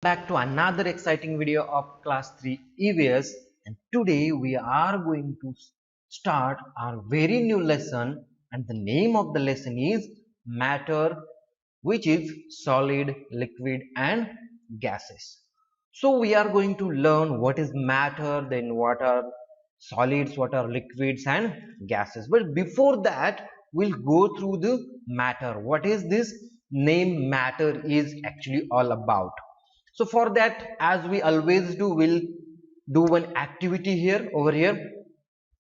Back to another exciting video of class 3 EVS, and today we are going to start our very new lesson, and the name of the lesson is matter, which is solid, liquid and gases. So we are going to learn what is matter, then what are solids, what are liquids and gases. But before that, we'll go through the matter. What is this name matter is actually all about? So for that, as we always do, we'll do one activity here over here,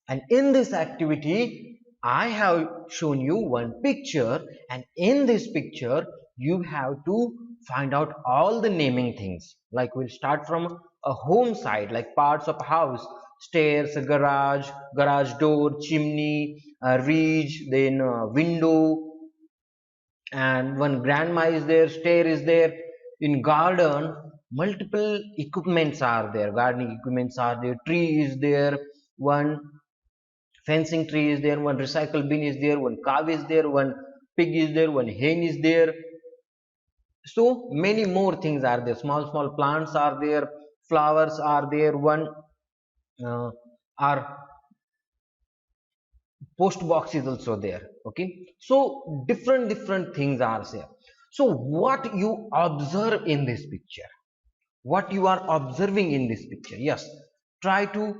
and in this activity I have shown you one picture, and in this picture you have to find out all the naming things. Like we'll start from a home side, like parts of house: stairs, garage door, chimney, ridge, then window, and one grandma is there, stair is there. In garden, multiple equipments are there, gardening equipments are there, tree is there, one fencing tree is there, one recycle bin is there, one cow is there, one pig is there, one hen is there. So many more things are there, small plants are there, flowers are there, one uh, are post box is also there. Okay, so different things are there. So what you observe in this picture, what you are observing in this picture, yes, try to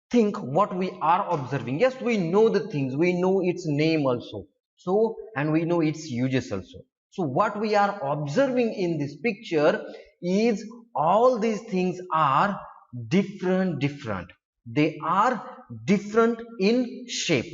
think what we are observing. Yes, we know the things, we know its name also, so, and we know its uses also. So what we are observing in this picture is all these things are different, they are different in shape.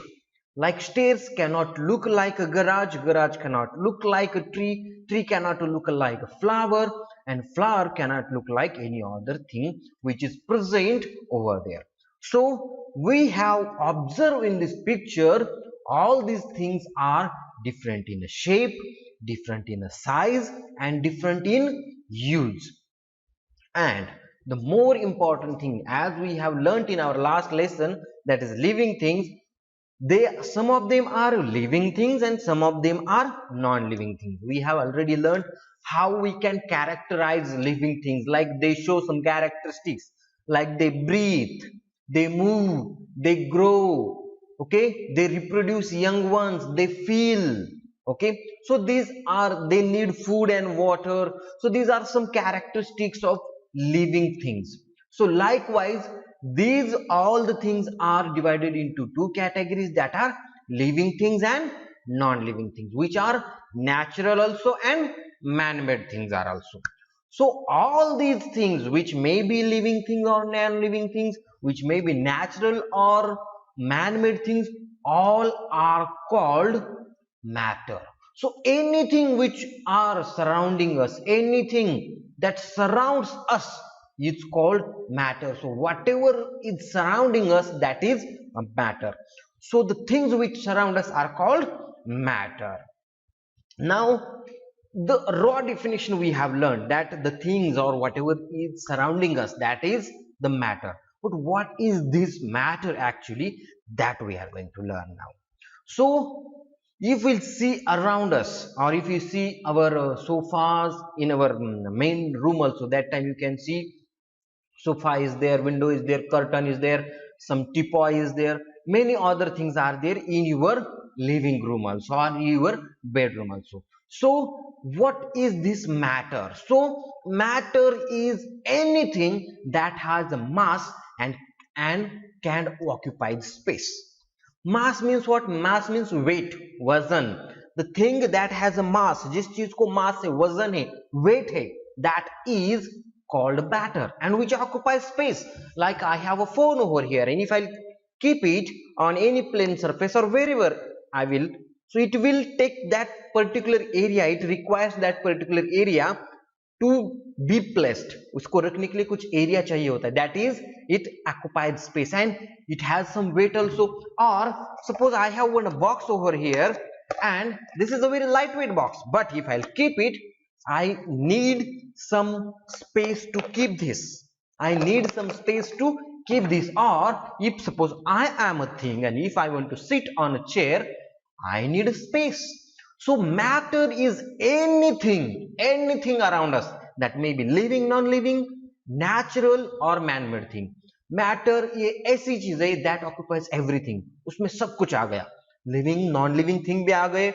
Like stairs cannot look like a garage cannot look like a tree cannot look like a flower, and flower cannot look like any other thing which is present over there. So we have observed in this picture all these things are different in a shape, different in a size and different in use. And the more important thing, as we have learnt in our last lesson, that is living things, they, some of them are living things and some of them are non-living things. We have already learned how we can characterize living things, like they show some characteristics, like they breathe, they move, they grow, okay, they reproduce young ones, they feel. Okay, so these are, they need food and water. So these are some characteristics of living things. So likewise, these all the things are divided into two categories, that are living things and non-living things, which are natural also and man-made things are also. So all these things which may be living things or non-living things, which may be natural or man-made things, all are called matter. So anything which are surrounding us, anything that surrounds us is called matter. So whatever is surrounding us, that is a matter. So the things which surround us are called matter. Now the raw definition we have learned, that the things or whatever is surrounding us, that is the matter. But what is this matter actually, that we are going to learn now. So if we'll see around us, or if you see our sofas in our main room also, that time you can see sofa is there, window is there, curtain is there, some teapot is there, many other things are there in your living room also, or in your bedroom also. So what is this matter? So matter is anything that has a mass and can occupy space. Mass means what? Mass means weight, वजन. The thing that has a mass, जिस चीज को mass है, वजन है, weight है, that is called matter, and which occupies space. Like I have a phone over here, and if I keep it on any plane surface or wherever I will, so it will take that particular area, it requires that particular area to be placed. उसको रखने के लिए कुछ area चाहिए होता है, that is it occupies space and it has some weight also. Or suppose I have one box over here, and this is a very lightweight box, but if I'll keep it, I need some space to keep this, I need some space to keep this. Or if suppose I am a thing, and if I want to sit on a chair, I need a space. So matter is anything around us that may be living, non-living, natural or man-made thing. Matter ये ऐसी चीज है that occupies everything, उसमें सब कुछ आ गया, living, non-living thing भी आ गए,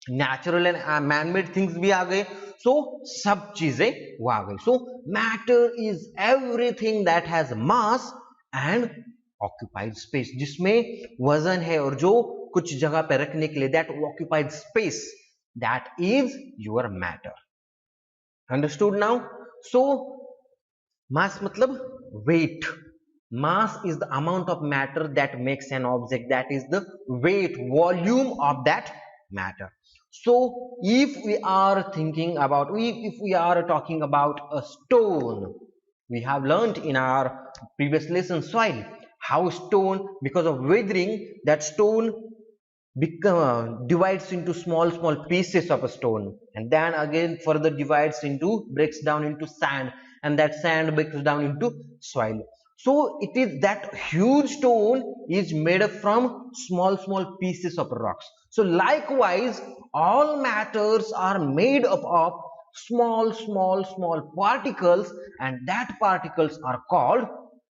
natural and man-made things भी आ गए, so सब चीजें वो आ गई. So matter is everything that has mass and occupied space, जिसमें वजन है और जो कुछ जगह पे रखने के लिए, that occupied space, that is your matter. Understood now? So mass मतलब weight. Mass is the amount of matter that makes an object, that is the weight, volume of that matter. So if we are thinking about, if we are talking about a stone, we have learned in our previous lesson soil how stone, because of weathering, that stone divides into small pieces of a stone, and then again further divides into, breaks down into sand, and that sand breaks down into soil. So it is that huge stone is made up from small pieces of rocks. So likewise all matters are made up of small particles, and that particles are called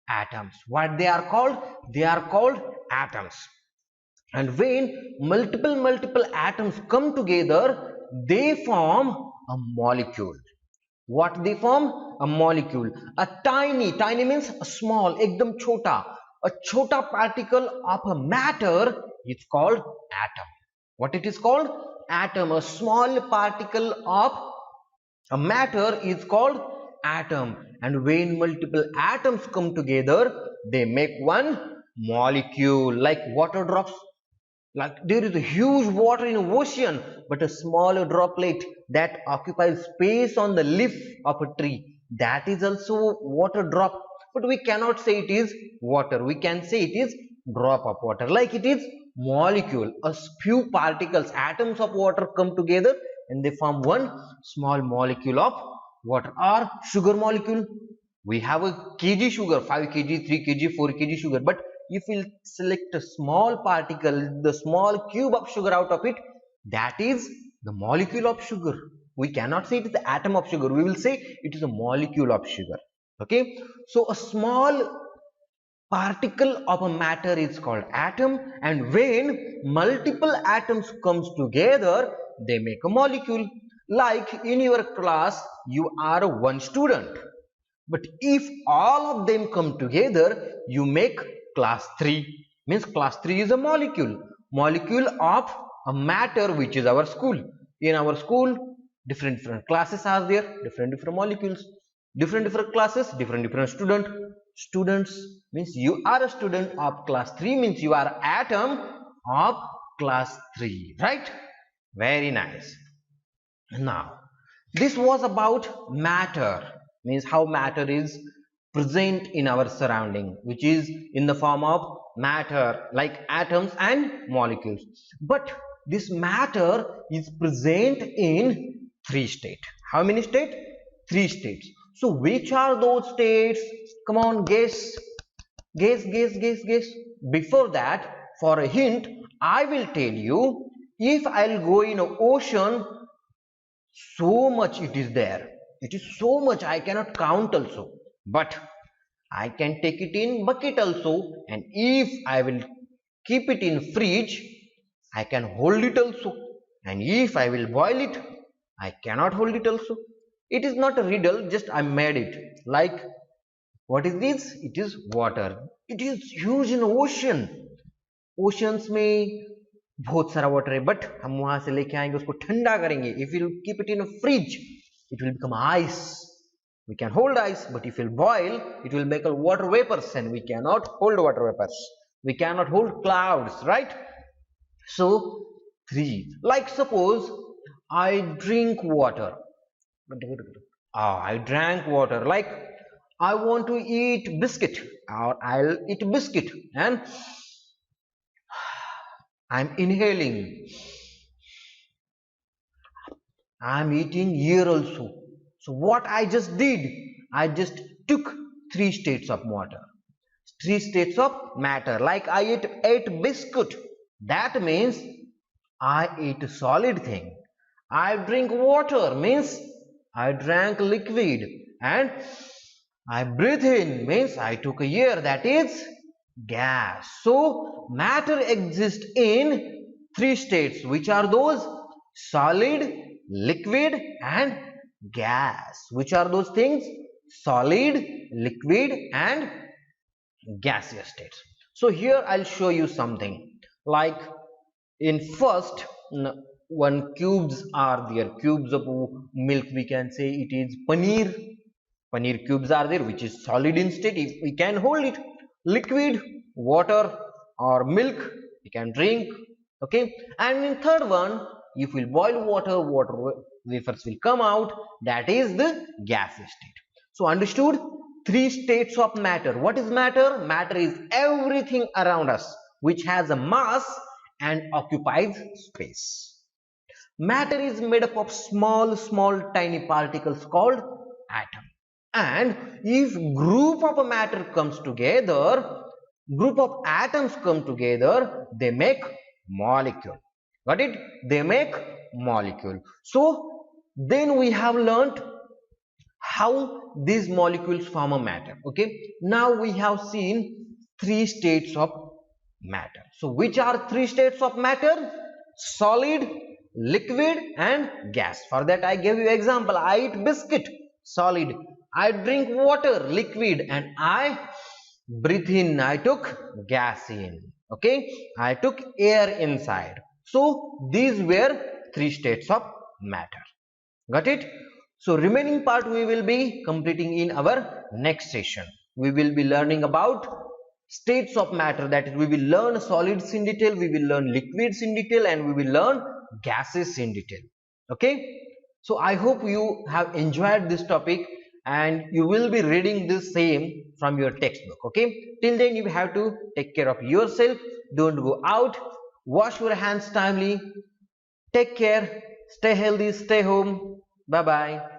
atoms. What they are called? They are called atoms. And when multiple atoms come together, they form a molecule. What they form? A molecule. A tiny means small, ekdam chota. A chota particle of a matter is called atom. What it is called? Atom. A small particle of a matter is called atom. And when multiple atoms come together, they make one molecule, like water drops. Like there is a huge water in an ocean, but a small droplet that occupies space on the leaf of a tree, that is also water drop. But we cannot say it is water. We can say it is drop of water. Like it is molecule. A few particles, atoms of water come together and they form one small molecule of water. Or sugar molecule. We have a kg sugar, 5 kg, 3 kg, 4 kg sugar, but if we select a small particle, the small cube of sugar out of it, that is the molecule of sugar. We cannot say it is the atom of sugar. We will say it is a molecule of sugar. Okay. So a small particle of a matter is called atom, and when multiple atoms comes together, they make a molecule. Like in your class, you are one student. But if all of them come together, you make class 3. Means class 3 is a molecule of a matter, which is our school. In our school, different classes are there, different molecules, different classes, different students. Means you are a student of class 3, means you are atom of class 3, right? Very nice. Now this was about matter, means how matter is present in our surrounding, which is in the form of matter, like atoms and molecules. But this matter is present in 3 states. How many states? 3 states. So which are those states? Come on, guess. Before that, for a hint, I will tell you, if I'll go in an ocean, so much it is there. It is so much I cannot count also. But I can take it in bucket also, and if I will keep it in fridge, I can hold it also. And if I will boil it, I cannot hold it also. It is not a riddle, just I made it. Like, what is this? It is water. It is huge in ocean. Oceans में बहुत सारा water है, but हम वहां से लेके आएंगे, उसको ठंडा करेंगे. If you keep it in a fridge, it will become ice. We can hold ice, but if you boil, it will make a water vapors, and we cannot hold water vapors. We cannot hold clouds, right? So 3. Like suppose I drink water. I drank water. Like I want to eat biscuit, or I'll eat biscuit, and I'm inhaling. I'm eating here also. So what I just did, I just took 3 states of water, 3 states of matter. Like I ate biscuit, that means I ate a solid thing. I drink water means I drank liquid, and I breathe in means I took a air, that is gas. So matter exists in three states. Which are those? Solid, liquid and gas. Which are those things? Solid, liquid and gaseous states. So here I'll show you something. Like in first one, cubes are there, cubes of milk, we can say it is paneer. Paneer cubes are there, which is solid in state, if we can hold it. Liquid, water or milk, we can drink. Okay, and in third one, if we boil water, water vapors will come out, that is the gaseous state. So understood? Three states of matter. What is matter? Matter is everything around us which has a mass and occupies space. Matter is made up of small tiny particles called atom. And if group of matter comes together, group of atoms come together, they make molecule. Got it? They make molecule. So then we have learnt how these molecules form a matter. Okay, now we have seen three states of matter. So which are three states of matter? Solid, liquid and gas. For that I gave you example. I eat biscuit, solid. I drink water, liquid, and I breathe in, I took gas in. Okay, I took air inside. So these were three states of matter. Got it? So remaining part we will be completing in our next session. We will be learning about states of matter, that is, we will learn solids in detail, we will learn liquids in detail, and we will learn gases in detail. Okay, so I hope you have enjoyed this topic and you will be reading the same from your textbook. Okay, till then you have to take care of yourself. Don't go out, wash your hands timely, take care, stay healthy, stay home. Bye bye.